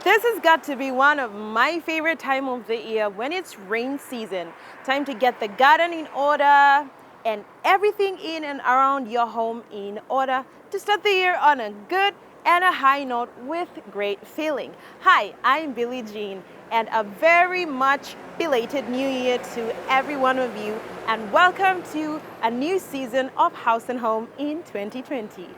This has got to be one of my favorite time of the year when it's rain season. Time to get the garden in order and everything in and around your home in order to start the year on a good and a high note with great feeling. Hi, I'm Billie Jean, and a very much belated New Year to every one of you, and welcome to a new season of House and Home in 2020.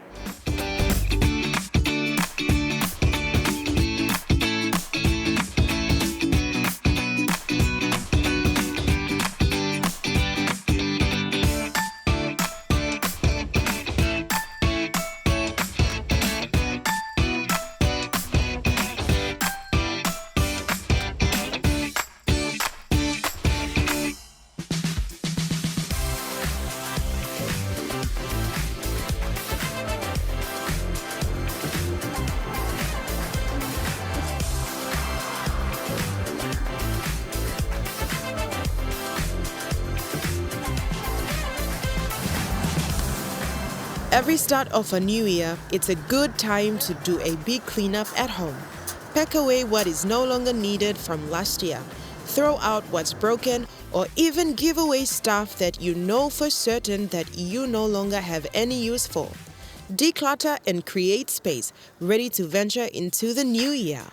Every start of a new year, it's a good time to do a big cleanup at home. Pack away what is no longer needed from last year. Throw out what's broken, or even give away stuff that you know for certain that you no longer have any use for. Declutter and create space, ready to venture into the new year.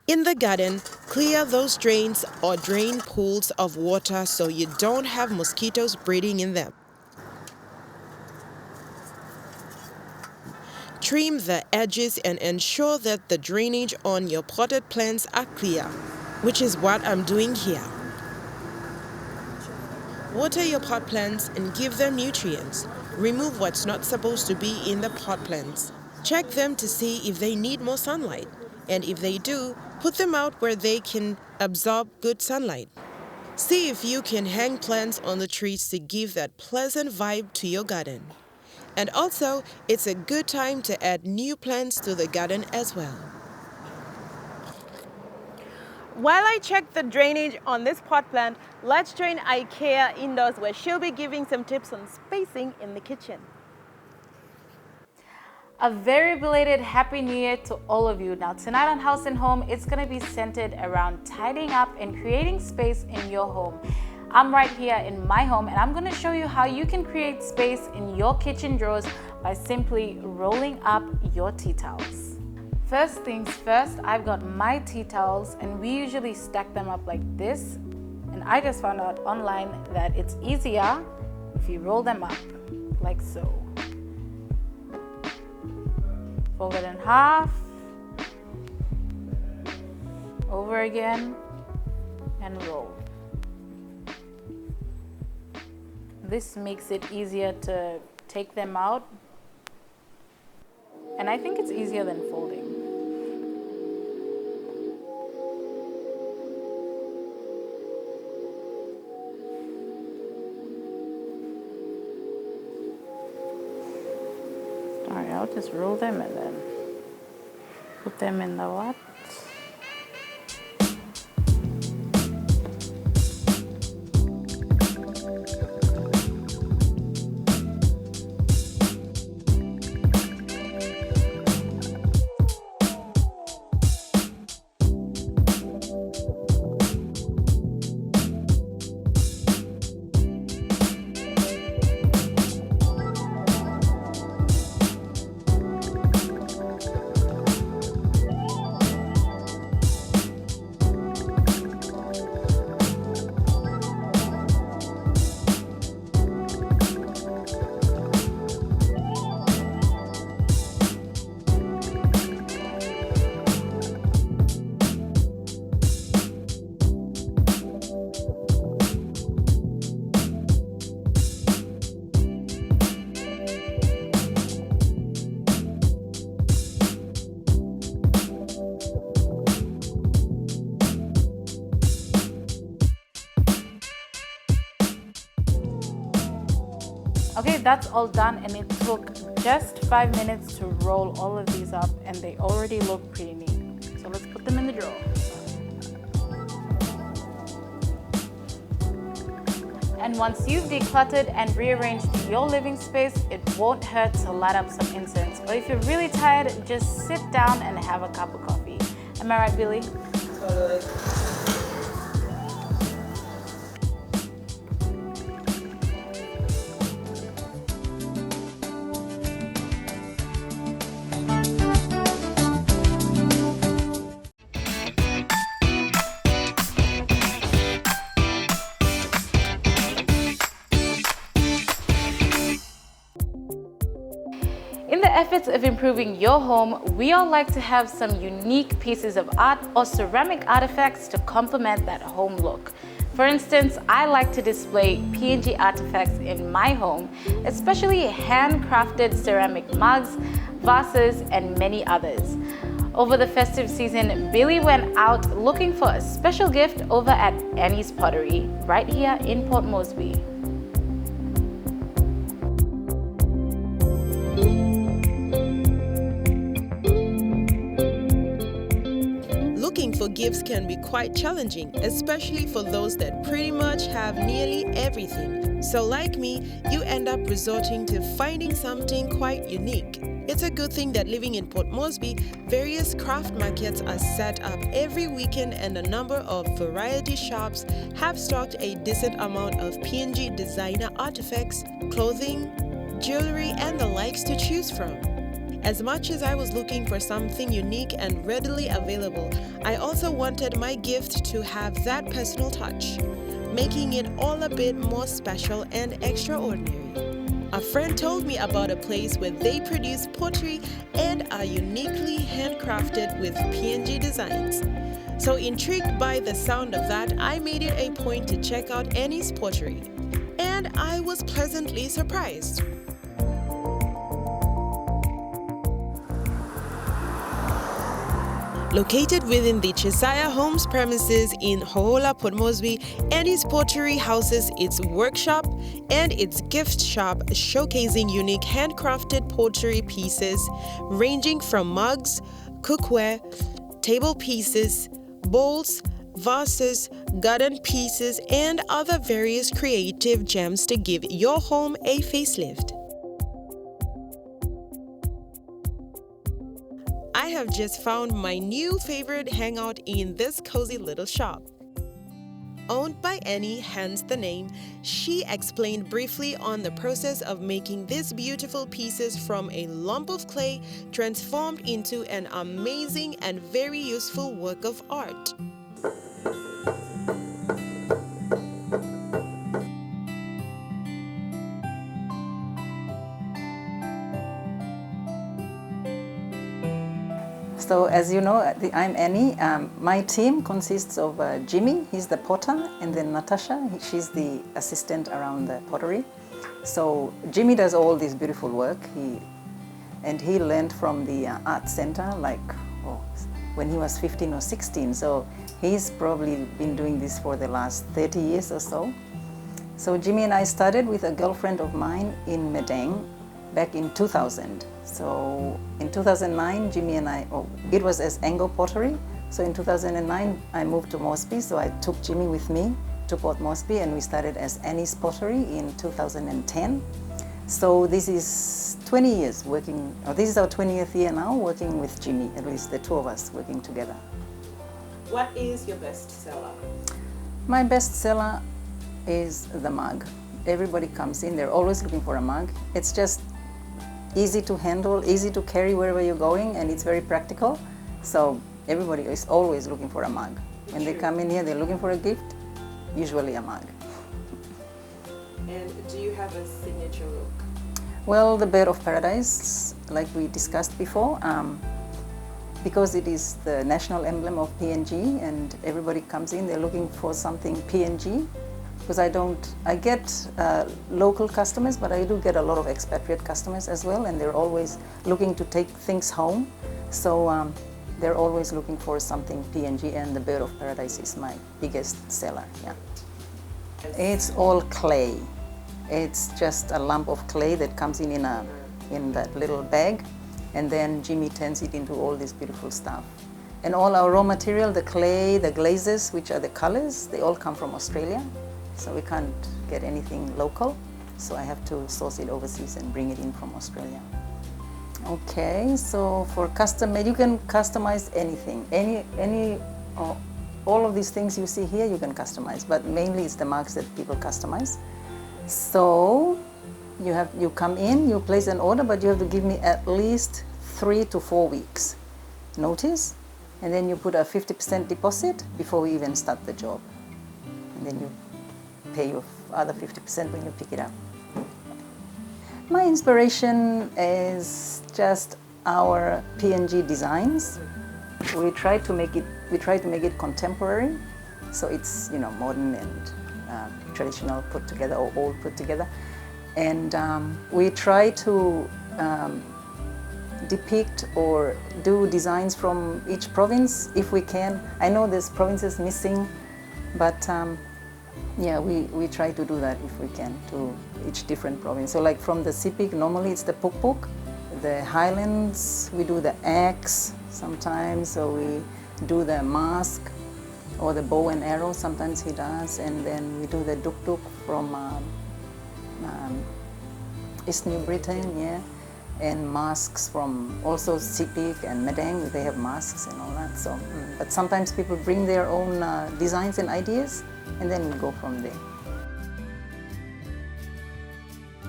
In the garden, clear those drains or drain pools of water so you don't have mosquitoes breeding in them. Trim the edges and ensure that the drainage on your potted plants are clear, which is what I'm doing here. Water your pot plants and give them nutrients. Remove what's not supposed to be in the pot plants. Check them to see if they need more sunlight. And if they do, put them out where they can absorb good sunlight. See if you can hang plants on the trees to give that pleasant vibe to your garden. And also, it's a good time to add new plants to the garden as well. While I check the drainage on this pot plant, let's join IKEA indoors where she'll be giving some tips on spacing in the kitchen. A very belated Happy New Year to all of you. Now tonight on House and Home, it's going to be centered around tidying up and creating space in your home. I'm right here in my home and I'm going to show you how you can create space in your kitchen drawers by simply rolling up your tea towels. First things first, I've got my tea towels and we usually stack them up like this. And I just found out online that it's easier if you roll them up like so. Fold it in half, over again, and roll. This makes it easier to take them out, and I think it's easier than folding. Alright, I'll just roll them and then put them in the what? Okay, that's all done and it took just 5 minutes to roll all of these up and they already look pretty neat. So let's put them in the drawer. And once you've decluttered and rearranged your living space, it won't hurt to light up some incense. Or if you're really tired, just sit down and have a cup of coffee. Am I right, Billy? Totally. In the efforts of improving your home, we all like to have some unique pieces of art or ceramic artifacts to complement that home look. For instance, I like to display PNG artifacts in my home, especially handcrafted ceramic mugs, vases, and many others. Over the festive season, Billy went out looking for a special gift over at Annie's Pottery, right here in Port Moresby. Looking for gifts can be quite challenging, especially for those that pretty much have nearly everything. So like me, you end up resorting to finding something quite unique. It's a good thing that living in Port Moresby, various craft markets are set up every weekend and a number of variety shops have stocked a decent amount of PNG designer artifacts, clothing, jewelry, and the likes to choose from. As much as I was looking for something unique and readily available, I also wanted my gift to have that personal touch, making it all a bit more special and extraordinary. A friend told me about a place where they produce pottery and are uniquely handcrafted with PNG designs. So intrigued by the sound of that, I made it a point to check out Annie's Pottery. And I was pleasantly surprised. Located within the Chisaya Homes premises in Ho'ola, Port Moresby, Annie's Pottery houses its workshop and its gift shop showcasing unique handcrafted pottery pieces ranging from mugs, cookware, table pieces, bowls, vases, garden pieces, and other various creative gems to give your home a facelift. I have just found my new favorite hangout in this cozy little shop. Owned by Annie, hence the name, she explained briefly on the process of making these beautiful pieces from a lump of clay transformed into an amazing and very useful work of art. So as you know, I'm Annie. My team consists of Jimmy, he's the potter, and then Natasha, she's the assistant around the pottery. So Jimmy does all this beautiful work. He learned from the art center when he was 15 or 16. So he's probably been doing this for the last 30 years or so. So Jimmy and I started with a girlfriend of mine in Medang back in 2000. So in 2009, Jimmy and I, it was as Ango Pottery. So in 2009, I moved to Moresby, so I took Jimmy with me to Port Moresby, and we started as Annie's Pottery in 2010. So this is 20 years working, this is our 20th year now working with Jimmy, at least the two of us working together. What is your best seller? My best seller is the mug. Everybody comes in, they're always looking for a mug. It's just easy to handle, easy to carry wherever you're going, and it's very practical. So everybody is always looking for a mug. When they come in here, they're looking for a gift, usually a mug. And do you have a signature look? Well, the Bird of Paradise, like we discussed before, because it is the national emblem of PNG, and everybody comes in, they're looking for something PNG. Because I get local customers, but I do get a lot of expatriate customers as well, and they're always looking to take things home. So they're always looking for something PNG, and the Bird of Paradise is my biggest seller, yeah. It's all clay. It's just a lump of clay that comes in that little bag, and then Jimmy turns it into all this beautiful stuff. And all our raw material, the clay, the glazes, which are the colors, they all come from Australia. So we can't get anything local, so I have to source it overseas and bring it in from Australia. Okay, so for custom made, you can customize anything, all of these things you see here you can customize, but mainly it's the marks that people customize. So you come in, you place an order, but you have to give me at least 3 to 4 weeks notice, and then you put a 50% deposit before we even start the job, and then you pay your other 50% when you pick it up. My inspiration is just our PNG designs. We try to make it contemporary, so it's modern and traditional put together, or old put together, and we try to depict or do designs from each province if we can. I know there's provinces missing, but yeah, we try to do that if we can to each different province. So like from the Sepik, normally it's the Puk, the Highlands, we do the axe sometimes, so we do the mask or the bow and arrow, sometimes he does, and then we do the Duk from East New Britain, yeah, and masks from also Sepik and Madang, they have masks and all that. So, but sometimes people bring their own designs and ideas, and then we go from there.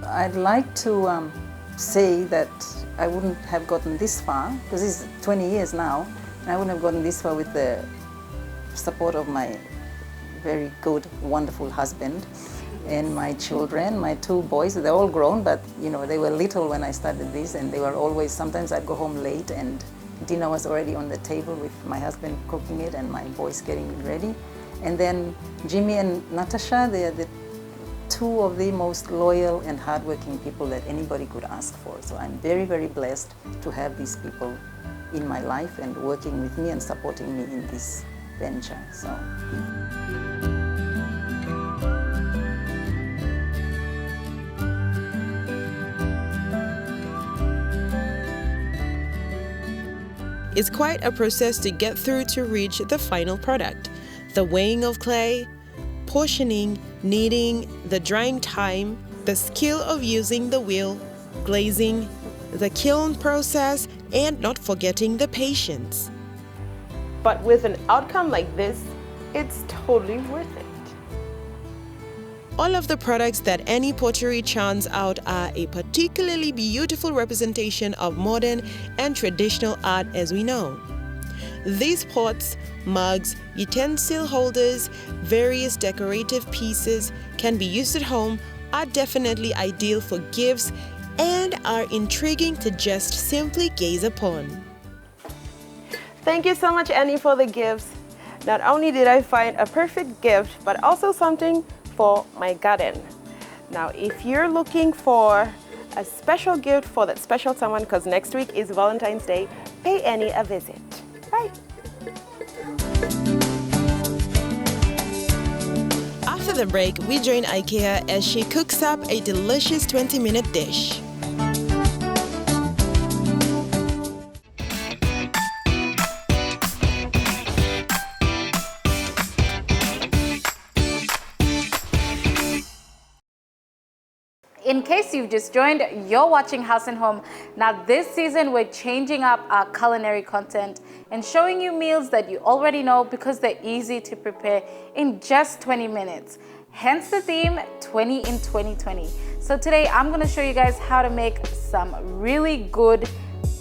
I'd like to say that I wouldn't have gotten this far, because it's 20 years now, and I wouldn't have gotten this far with the support of my very good, wonderful husband and my children, my 2 boys. They're all grown, but they were little when I started this, and they were always, sometimes I'd go home late and dinner was already on the table with my husband cooking it and my boys getting it ready. And then Jimmy and Natasha, they're the 2 of the most loyal and hardworking people that anybody could ask for. So I'm very, very blessed to have these people in my life and working with me and supporting me in this venture. So. It's quite a process to get through to reach the final product. The weighing of clay, portioning, kneading, the drying time, the skill of using the wheel, glazing, the kiln process, and not forgetting the patience. But with an outcome like this, it's totally worth it. All of the products that any pottery churns out are a particularly beautiful representation of modern and traditional art as we know. These pots, mugs, utensil holders, various decorative pieces can be used at home, are definitely ideal for gifts, and are intriguing to just simply gaze upon. Thank you so much, Annie, for the gifts. Not only did I find a perfect gift, but also something for my garden. Now, if you're looking for a special gift for that special someone, because next week is Valentine's Day, pay Annie a visit. Bye. After the break, we join IKEA as she cooks up a delicious 20-minute dish. In case you've just joined, you're watching House and Home. Now this season, we're changing up our culinary content and showing you meals that you already know because they're easy to prepare in just 20 minutes. Hence the theme, 20 in 2020. So today, I'm gonna show you guys how to make some really good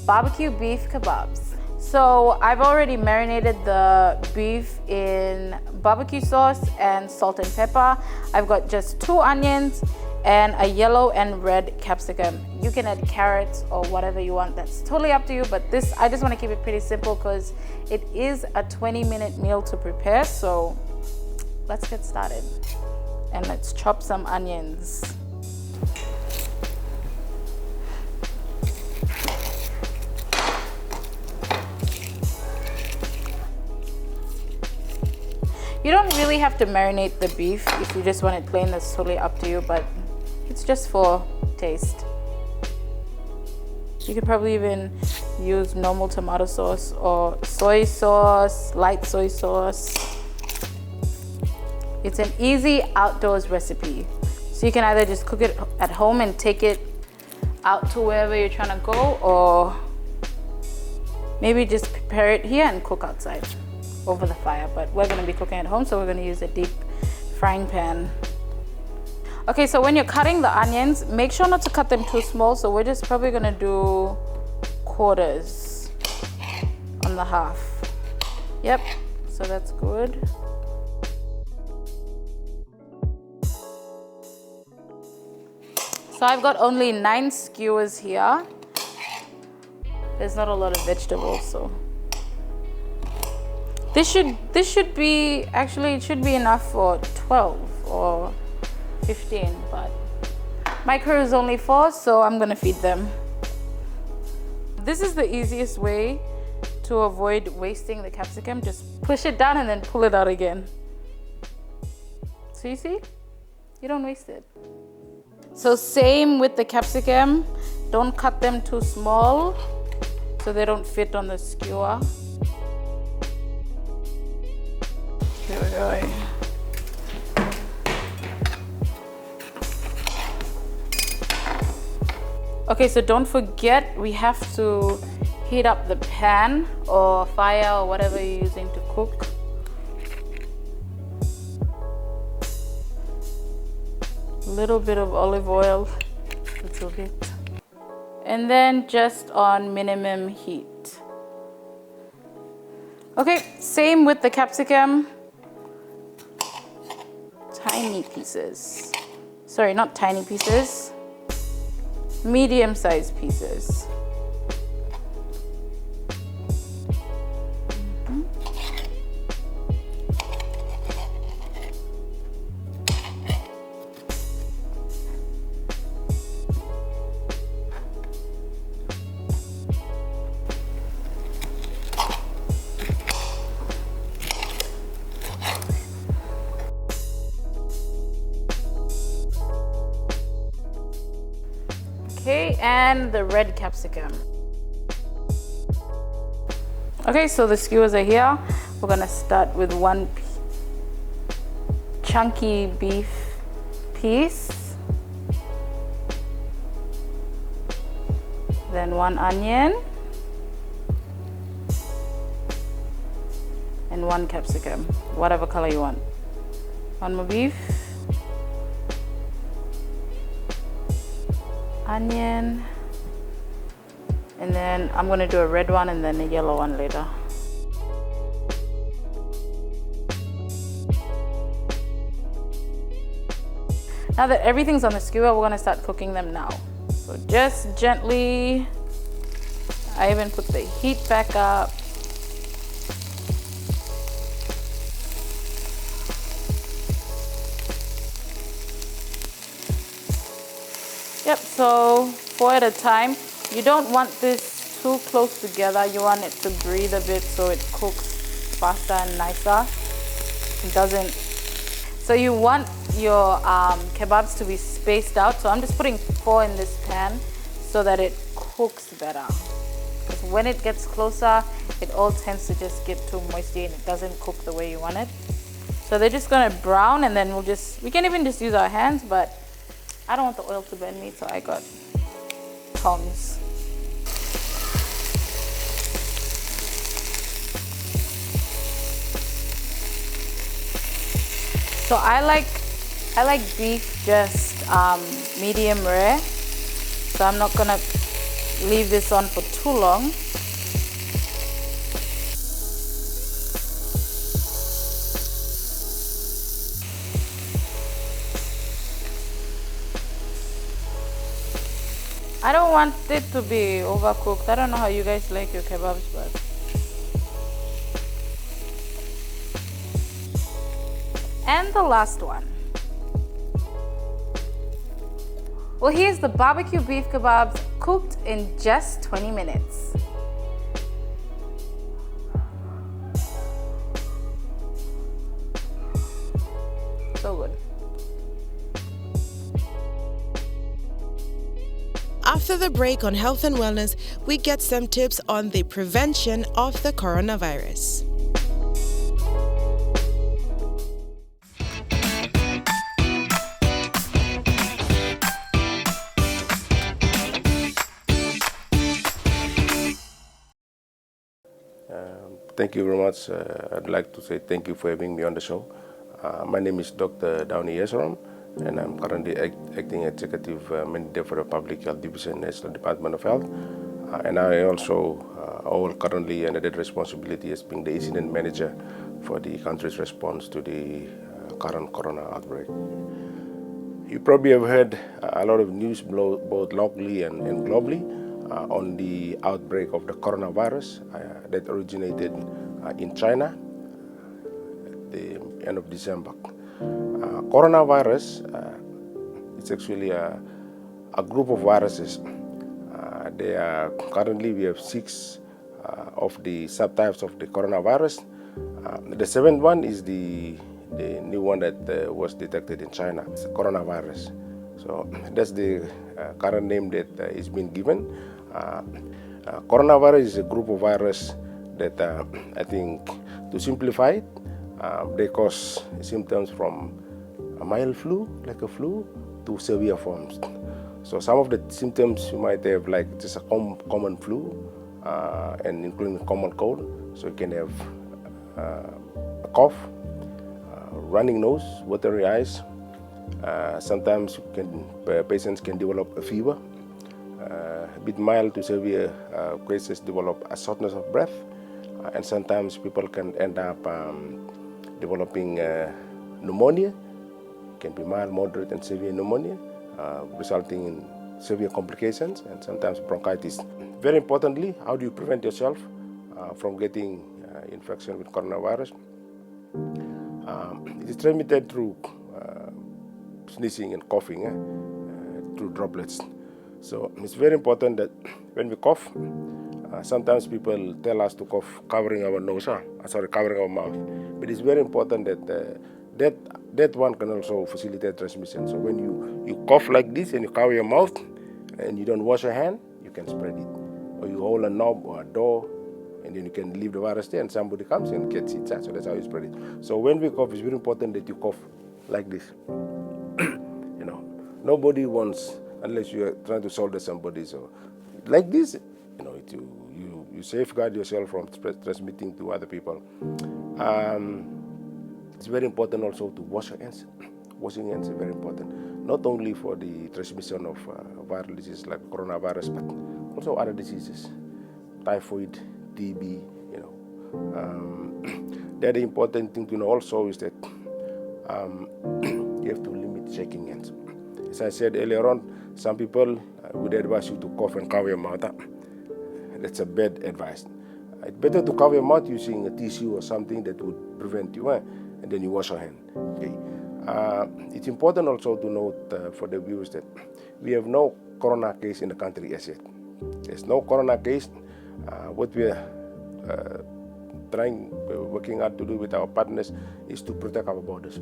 barbecue beef kebabs. So I've already marinated the beef in barbecue sauce and salt and pepper. I've got just 2 onions and a yellow and red capsicum. You can add carrots or whatever you want, that's totally up to you, but this, I just wanna keep it pretty simple because it is a 20-minute meal to prepare, so let's get started. And let's chop some onions. You don't really have to marinate the beef if you just want it plain, that's totally up to you, but it's just for taste. You could probably even use normal tomato sauce or soy sauce, light soy sauce. It's an easy outdoors recipe. So you can either just cook it at home and take it out to wherever you're trying to go, or maybe just prepare it here and cook outside over the fire. But we're gonna be cooking at home, so we're gonna use a deep frying pan. Okay, so when you're cutting the onions, make sure not to cut them too small. So we're just probably gonna do quarters on the half. Yep, so that's good. So I've got only 9 skewers here. There's not a lot of vegetables, so this should be, actually it should be enough for 12 or 15, but my crew is only 4, so I'm gonna feed them. This is the easiest way to avoid wasting the capsicum. Just push it down and then pull it out again. So you see, you don't waste it. So same with the capsicum, don't cut them too small so they don't fit on the skewer. Here we go. Okay, so don't forget, we have to heat up the pan or fire or whatever you're using to cook. A little bit of olive oil, little bit. And then just on minimum heat. Okay, same with the capsicum. Tiny pieces. Sorry, not tiny pieces. Medium-sized pieces. Okay, and the red capsicum. Okay, so the skewers are here. We're gonna start with one chunky beef piece, then one onion, and one capsicum, whatever color you want. One more beef, onion, and then I'm gonna do a red one and then a yellow one later. Now that everything's on the skewer, we're gonna start cooking them now. So just gently, I even put the heat back up. Yep, so 4 at a time. You don't want this too close together. You want it to breathe a bit so it cooks faster and nicer. It doesn't. So you want your kebabs to be spaced out. So I'm just putting 4 in this pan so that it cooks better. Because when it gets closer, it all tends to just get too moisty and it doesn't cook the way you want it. So they're just gonna brown, and then we can even just use our hands, but I don't want the oil to burn me, so I got tongs. So I like beef just medium rare. So I'm not gonna leave this on for too long. I don't want it to be overcooked. I don't know how you guys like your kebabs, but and the last one. Well, here's the barbecue beef kebabs cooked in just 20 minutes. So good. After the break on health and wellness, we get some tips on the prevention of the coronavirus. Thank you very much. I'd like to say thank you for having me on the show. My name is Dr. Downey Yesrom, and I'm currently acting executive manager for the Public Health Division, National Department of Health. And I also hold currently an added responsibility as being the incident manager for the country's response to the current corona outbreak. You probably have heard a lot of news both locally and globally on the outbreak of the coronavirus that originated in China at the end of December. Coronavirus is actually a group of viruses. Currently we have 6 of the subtypes of the coronavirus. The 7th one is the new one that was detected in China. It's the coronavirus. So that's the current name that is being given. Coronavirus is a group of virus that I think, to simplify it, they cause symptoms from a mild flu, like a flu, to severe forms. So some of the symptoms you might have, like just a common flu, and including common cold. So you can have a cough, running nose, watery eyes. Sometimes patients can develop a fever. A bit mild to severe cases develop a shortness of breath, and sometimes people can end up developing pneumonia. It can be mild, moderate, and severe pneumonia, resulting in severe complications and sometimes bronchitis. Very importantly, how do you prevent yourself from getting infection with coronavirus? It is transmitted through sneezing and coughing, through droplets. So it's very important that when we cough, sometimes people tell us to cough covering our nose, covering our mouth. But it's very important that that one can also facilitate transmission. So when you cough like this and you cover your mouth and you don't wash your hand, you can spread it. Or you hold a knob or a door and then you can leave the virus there and somebody comes and gets it. So that's how you spread it. So when we cough, it's very important that you cough like this. Nobody wants, unless you are trying to solder somebody. So like this, you safeguard yourself from transmitting to other people. It's very important also to wash your hands. Washing hands is very important, not only for the transmission of viral diseases like coronavirus, but also other diseases, typhoid, TB. The other important thing to know also is that you have to limit shaking hands. As I said earlier on, some people would advise you to cough and cover your mouth. That's a bad advice. It's better to cover your mouth using a tissue or something that would prevent you, and then you wash your hand. Okay. It's important also to note for the viewers that we have no corona case in the country as yet. There's no corona case. What we are working hard to do with our partners is to protect our borders.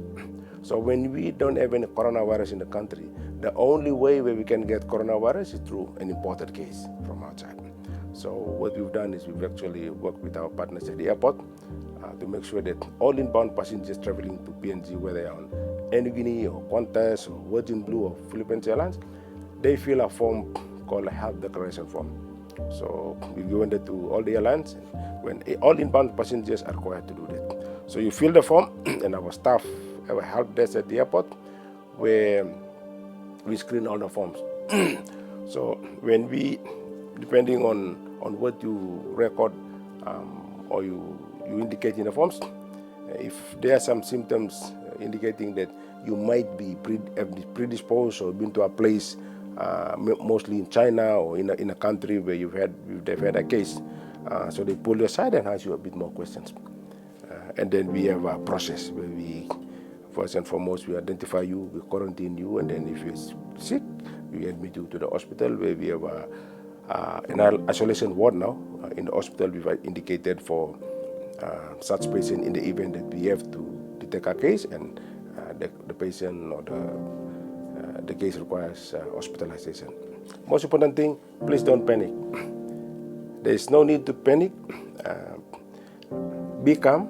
So when we don't have any coronavirus in the country, the only way where we can get coronavirus is through an imported case from outside. So what we've done is we've actually worked with our partners at the airport to make sure that all inbound passengers traveling to PNG, whether they're on Air Niugini or Qantas or Virgin Blue or Philippines Airlines, they fill a form called a health declaration form. So we've given that to all the airlines when all inbound passengers are required to do that. So you fill the form and our staff have a help desk at the airport where we screen all the forms. So when we, depending on what you record or you indicate in the forms, if there are some symptoms indicating that you might be predisposed or been to a place, mostly in China or in a country where they've had a case, so they pull you aside and ask you a bit more questions. And then we have a process where we, first and foremost, we identify you, we quarantine you, and then if you're sick, we admit you to the hospital where we have an isolation ward now. In the hospital, we've indicated for such patient in the event that we have to detect a case and the patient or the case requires hospitalization. Most important thing, please don't panic. There is no need to panic. Be calm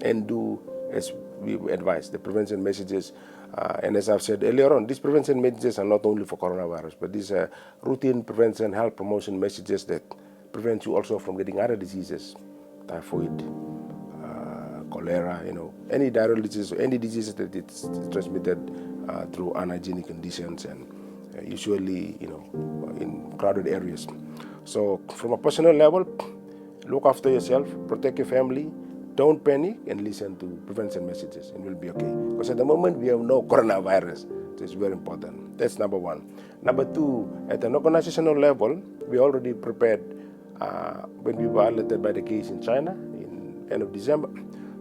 and do as we advise, the prevention messages. And as I've said earlier on, these prevention messages are not only for coronavirus, but these are routine prevention, health promotion messages that prevent you also from getting other diseases typhoid, cholera, any diarrheal disease, or any disease that it's transmitted through unhygienic conditions and usually, in crowded areas. So from a personal level, look after yourself, protect your family, don't panic, and listen to prevention messages, and we'll be okay. Because at the moment, we have no coronavirus, so it's very important. That's number one. Number two, at an organizational level, we already prepared when we were alerted by the case in China in end of December.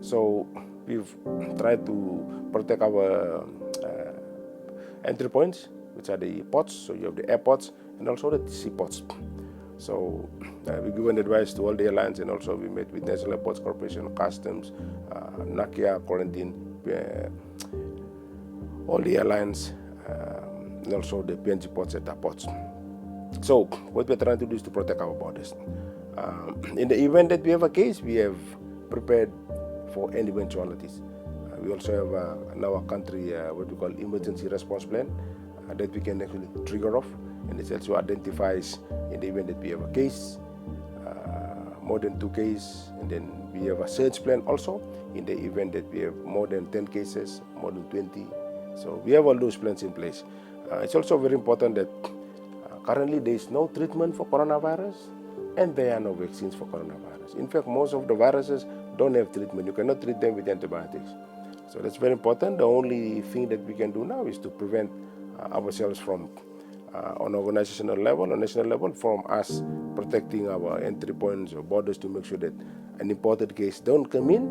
So we've tried to protect our entry points, which are the ports. So you have the airports and also the seaports. So we've given advice to all the airlines, and also we met with National Airports Corporation, Customs, NACIA, quarantine, all the airlines, and also the PNG ports at the ports. So what we're trying to do is to protect our borders. In the event that we have a case, we have prepared for any eventualities. We also have in our country what we call emergency response plan that we can actually trigger off, and it also identifies in the event that we have a case, more than 2 cases, and then we have a surge plan also in the event that we have more than 10 cases, more than 20. So we have all those plans in place. It's also very important that currently there is no treatment for coronavirus, and there are no vaccines for coronavirus. In fact, most of the viruses don't have treatment. You cannot treat them with antibiotics. So that's very important. The only thing that we can do now is to prevent ourselves from, on organizational level, on national level, from us protecting our entry points or borders to make sure that an imported case don't come in.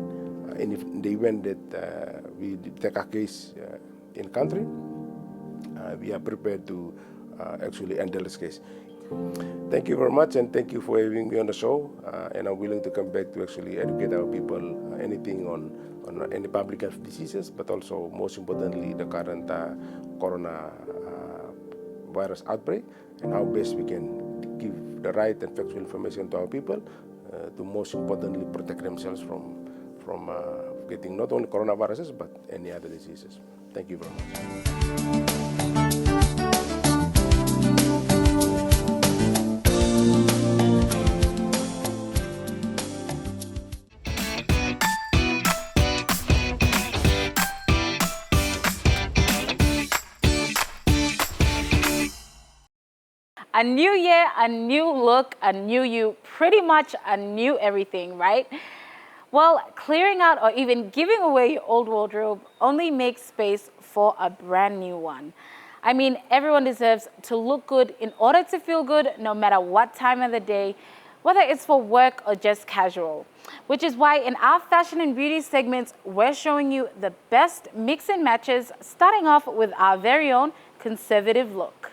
And if in the event that we detect a case in country, we are prepared to actually handle this case. Thank you very much, and thank you for having me on the show. And I'm willing to come back to actually educate our people anything on any public health diseases, but also most importantly the current corona virus outbreak, and how best we can give the right and factual information to our people to most importantly protect themselves from getting not only coronaviruses but any other diseases. Thank you very much. A new year, a new look, a new you, pretty much a new everything, right? Well, clearing out or even giving away your old wardrobe only makes space for a brand new one. I mean, everyone deserves to look good in order to feel good, no matter what time of the day, whether it's for work or just casual. Which is why in our fashion and beauty segments, we're showing you the best mix and matches, starting off with our very own conservative look.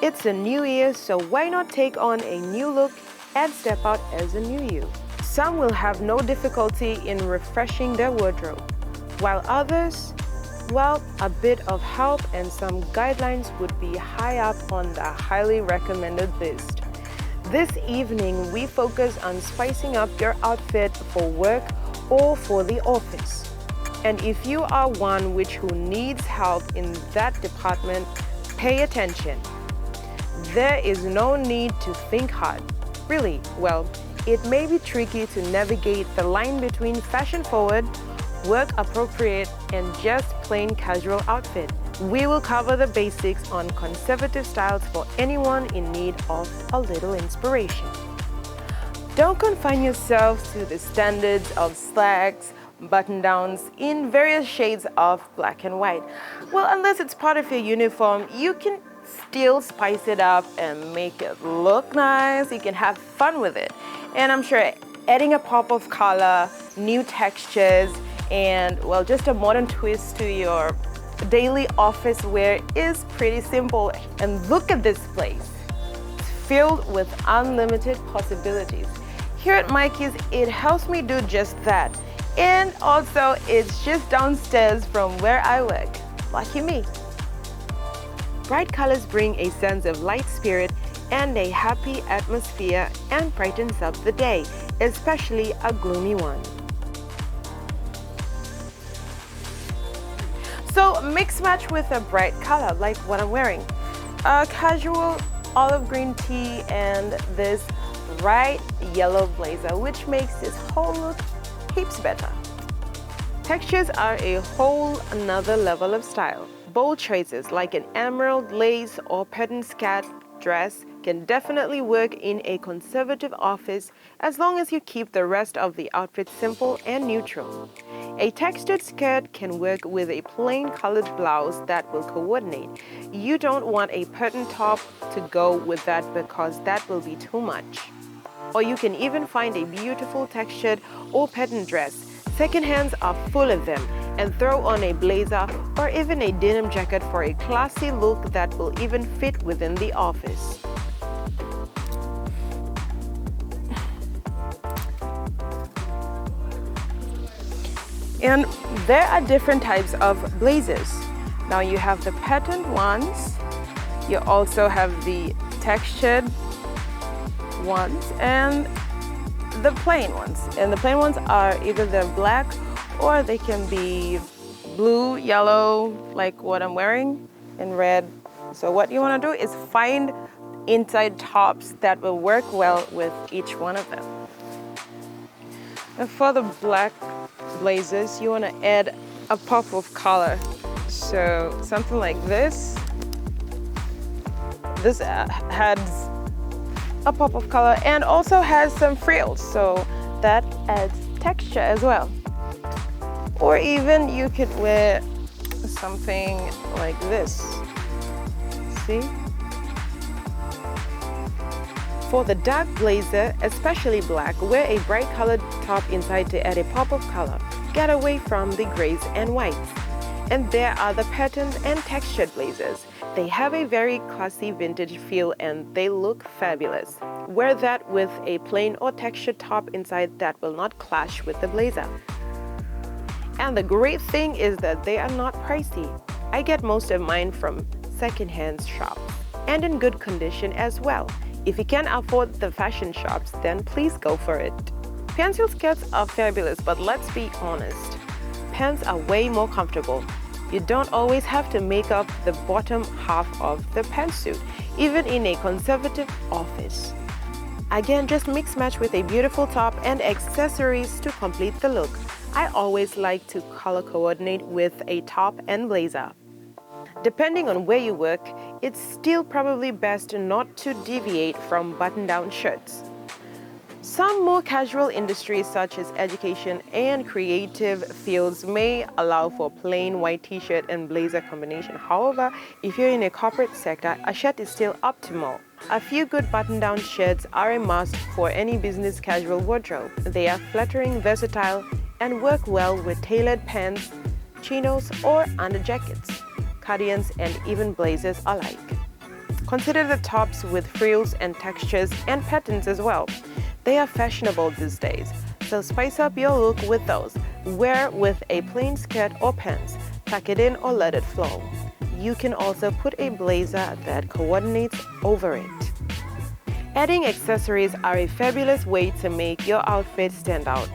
It's a new year, so why not take on a new look and step out as a new you? Some will have no difficulty in refreshing their wardrobe, while others, well, a bit of help and some guidelines would be high up on the highly recommended list. This evening, we focus on spicing up your outfit for work or for the office. And if you are one who needs help in that department, pay attention. There is no need to think hard. Really, well, it may be tricky to navigate the line between fashion forward, work appropriate, and just plain casual outfit. We will cover the basics on conservative styles for anyone in need of a little inspiration. Don't confine yourselves to the standards of slacks, button-downs in various shades of black and white. Well, unless it's part of your uniform, you can still spice it up and make it look nice. You can have fun with it. And I'm sure adding a pop of color, new textures, and well, just a modern twist to your daily office wear is pretty simple. And look at this place. It's filled with unlimited possibilities. Here at Mikey's, it helps me do just that. And also, it's just downstairs from where I work. Lucky me. Bright colors bring a sense of light spirit and a happy atmosphere and brightens up the day, especially a gloomy one. So mix match with a bright color like what I'm wearing. A casual olive green tee and this bright yellow blazer, which makes this whole look heaps better. Textures are a whole another level of style. Bold choices like an emerald lace or patterned skirt dress can definitely work in a conservative office as long as you keep the rest of the outfit simple and neutral. A textured skirt can work with a plain colored blouse that will coordinate. You don't want a patterned top to go with that because that will be too much. Or you can even find a beautiful textured or patterned dress. Secondhands are full of them, and throw on a blazer or even a denim jacket for a classy look that will even fit within the office. And there are different types of blazers. Now you have the patterned ones, you also have the textured ones and the plain ones. And the plain ones are either they're black or they can be blue, yellow, like what I'm wearing, and red. So what you want to do is find inside tops that will work well with each one of them. And for the black blazers, you want to add a pop of color. So something like this. This has a pop of color and also has some frills, so that adds texture as well. Or even you could wear something like this. See? For the dark blazer, especially black, wear a bright colored top inside to add a pop of color. Get away from the grays and whites. And there are the patterned and textured blazers. They have a very classy vintage feel and they look fabulous. Wear that with a plain or textured top inside that will not clash with the blazer. And the great thing is that they are not pricey. I get most of mine from secondhand shops and in good condition as well. If you can't afford the fashion shops, then please go for it. Pencil skirts are fabulous, but let's be honest. Pants are way more comfortable. You don't always have to make up the bottom half of the pantsuit, even in a conservative office. Again, just mix match with a beautiful top and accessories to complete the look. I always like to color coordinate with a top and blazer. Depending on where you work, it's still probably best not to deviate from button-down shirts. Some more casual industries such as education and creative fields may allow for plain white t-shirt and blazer combination. However, if you're in a corporate sector, a shirt is still optimal. A few good button-down shirts are a must for any business casual wardrobe. They are flattering, versatile, and work well with tailored pants, chinos, or underjackets, cardigans, and even blazers alike. Consider the tops with frills and textures and patterns as well. They are fashionable these days, so spice up your look with those. Wear with a plain skirt or pants, tuck it in or let it flow. You can also put a blazer that coordinates over it. Adding accessories are a fabulous way to make your outfit stand out.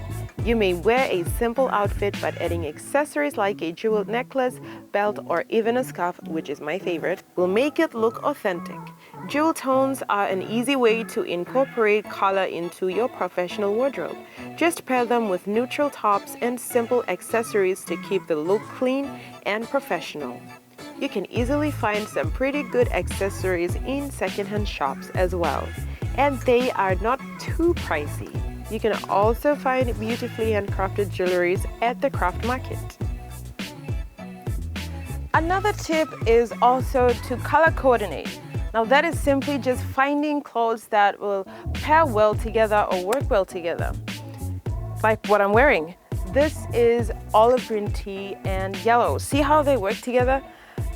You may wear a simple outfit, but adding accessories like a jeweled necklace, belt, or even a scarf, which is my favorite, will make it look authentic. Jewel tones are an easy way to incorporate color into your professional wardrobe. Just pair them with neutral tops and simple accessories to keep the look clean and professional. You can easily find some pretty good accessories in secondhand shops as well, and they are not too pricey. You can also find beautifully handcrafted jewelries at the craft market. Another tip is also to color coordinate. Now that is simply just finding clothes that will pair well together or work well together. Like what I'm wearing. This is olive green tea and yellow. See how they work together?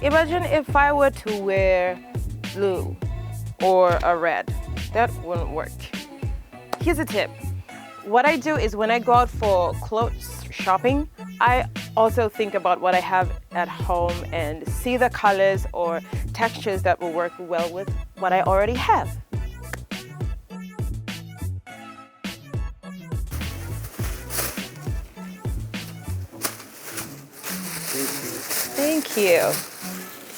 Imagine if I were to wear blue or a red. That wouldn't work. Here's a tip. What I do is when I go out for clothes shopping, I also think about what I have at home and see the colors or textures that will work well with what I already have. Thank you.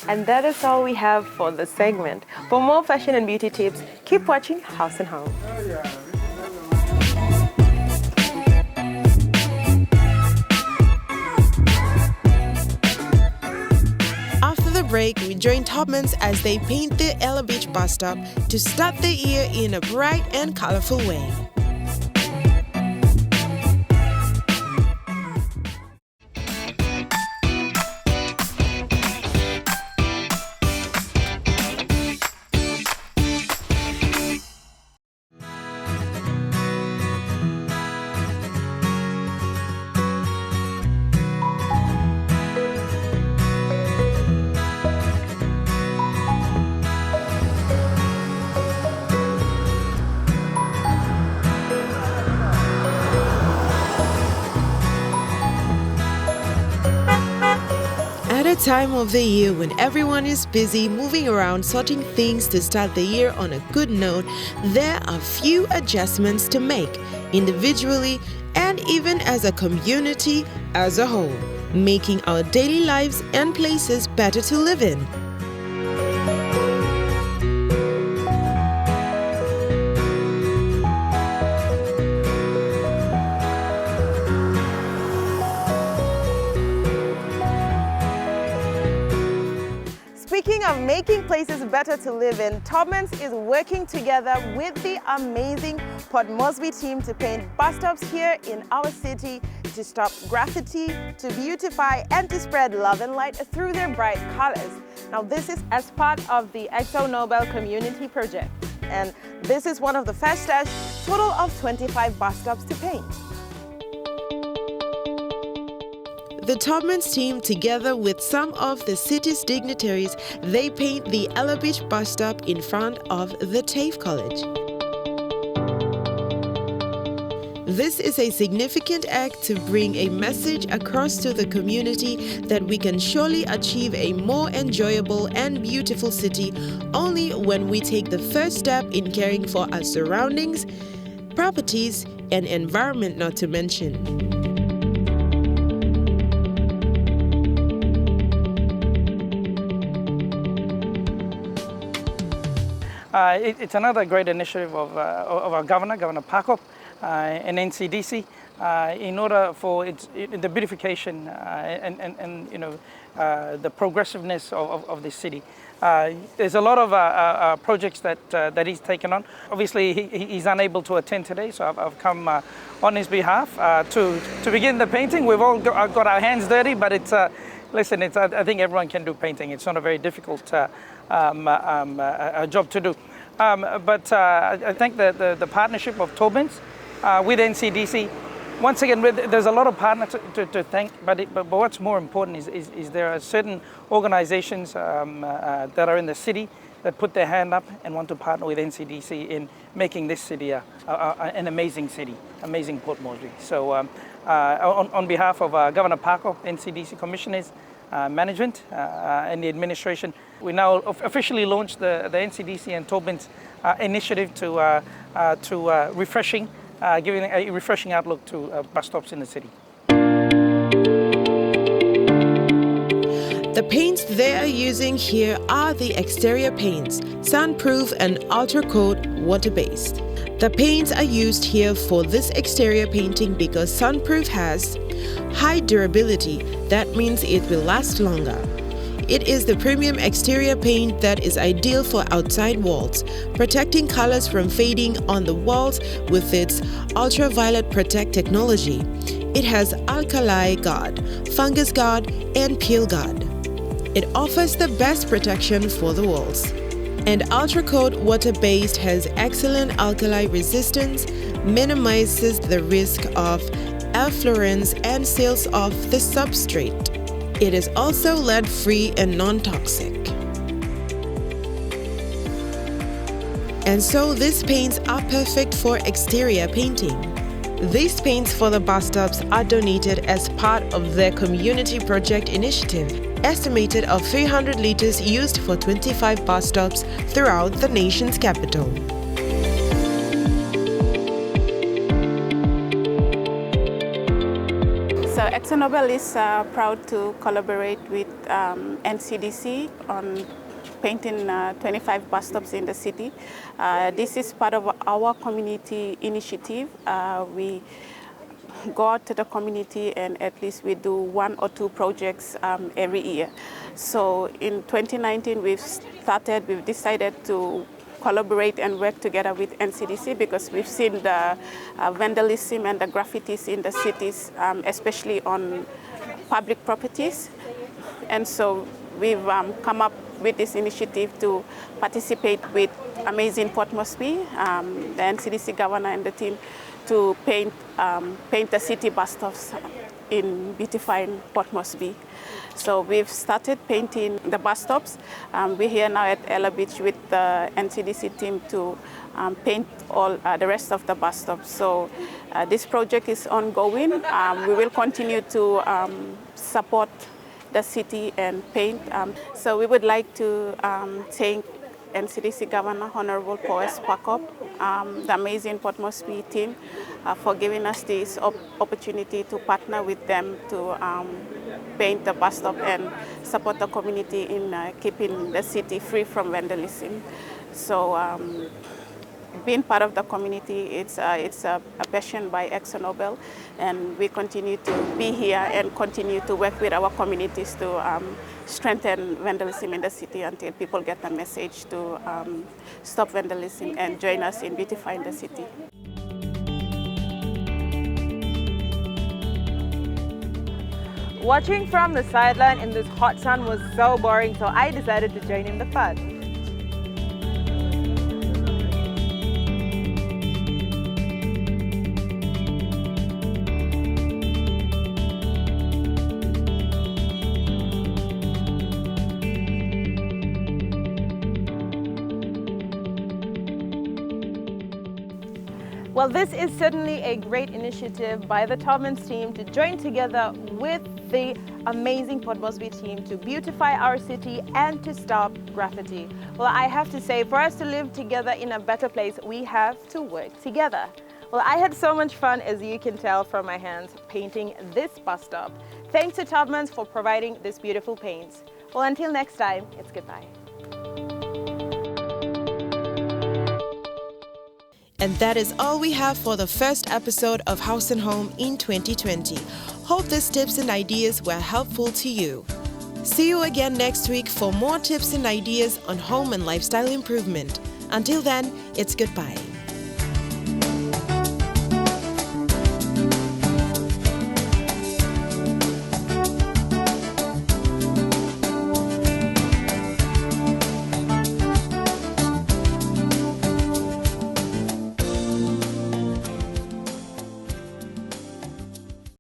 And that is all we have for the segment. For more fashion and beauty tips, keep watching House and Home. break, we join Topmans as they paint the Ella Beach bus stop to start the year in a bright and colorful way. At a time of the year when everyone is busy moving around sorting things to start the year on a good note, there are few adjustments to make, individually and even as a community as a whole, making our daily lives and places better to live in. Speaking of making places better to live in, Topmans is working together with the amazing Port Moresby team to paint bus stops here in our city to stop graffiti, to beautify and to spread love and light through their bright colors. Now this is as part of the Exo Nobel Community Project, and this is one of the first steps, total of 25 bus stops to paint. The Topmans team, together with some of the city's dignitaries, they paint the Ella Beach bus stop in front of the TAFE College. This is a significant act to bring a message across to the community that we can surely achieve a more enjoyable and beautiful city only when we take the first step in caring for our surroundings, properties, and environment, not to mention. It's another great initiative of our governor, Governor Paco, and NCDC, in order for the beautification and the progressiveness of this city. There's a lot of projects that he's taken on. Obviously, he's unable to attend today, so I've come on his behalf to begin the painting. We've all got our hands dirty, but it's listen. I think everyone can do painting. It's not a very difficult job to do. But I think the partnership of Topmans with NCDC, once again, there's a lot of partners to thank, but what's more important is there are certain organizations that are in the city that put their hand up and want to partner with NCDC in making this city an amazing city, amazing Port Moresby. So on behalf of Governor Paco, NCDC commissioners, management and the administration, we now officially launched the NCDC and Topmans initiative to refreshing, giving a refreshing outlook to bus stops in the city. The paints they are using here are the exterior paints, sunproof and ultra-coat water-based. The paints are used here for this exterior painting because sunproof has high durability. That means it will last longer. It is the premium exterior paint that is ideal for outside walls, protecting colors from fading on the walls with its ultraviolet protect technology. It has alkali guard, fungus guard, and peel guard. It offers the best protection for the walls. And ultra-coat water-based has excellent alkali resistance, minimizes the risk of efflorescence and seals off the substrate. It is also lead-free and non-toxic. And so these paints are perfect for exterior painting. These paints for the bus stops are donated as part of their community project initiative, estimated of 300 liters used for 25 bus stops throughout the nation's capital. So Exo Nobel is proud to collaborate with NCDC on painting 25 bus stops in the city. This is part of our community initiative. We go out to the community and at least we do 1 or 2 projects every year. So in 2019 we've decided to collaborate and work together with NCDC because we've seen the vandalism and the graffitis in the cities, especially on public properties. And so we've come up with this initiative to participate with Amazing Port Moresby, the NCDC governor and the team, to paint the city bus stops in beautifying Port Moresby. So we've started painting the bus stops. We're here now at Ella Beach with the NCDC team to paint all the rest of the bus stops. So this project is ongoing. We will continue to support the city and paint. So we would like to thank NCDC Governor Honorable Powes Pakop, the Amazing Port Moresby team, for giving us this opportunity to partner with them to paint the bus stop and support the community in keeping the city free from vandalism. So being part of the community, it's a passion by ExxonMobil, and we continue to be here and continue to work with our communities to strengthen vandalism in the city until people get the message to stop vandalism and join us in beautifying the city. Watching from the sideline in this hot sun was so boring, so I decided to join in the fun. Well, this is certainly a great initiative by the Tubman's team to join together with the Amazing Port Moresby team to beautify our city and to stop graffiti. Well, I have to say, for us to live together in a better place, we have to work together. Well, I had so much fun, as you can tell from my hands, painting this bus stop. Thanks to Tubman's for providing this beautiful paints. Well, until next time, it's goodbye. And that is all we have for the first episode of House and Home in 2020. Hope these tips and ideas were helpful to you. See you again next week for more tips and ideas on home and lifestyle improvement. Until then, it's goodbye.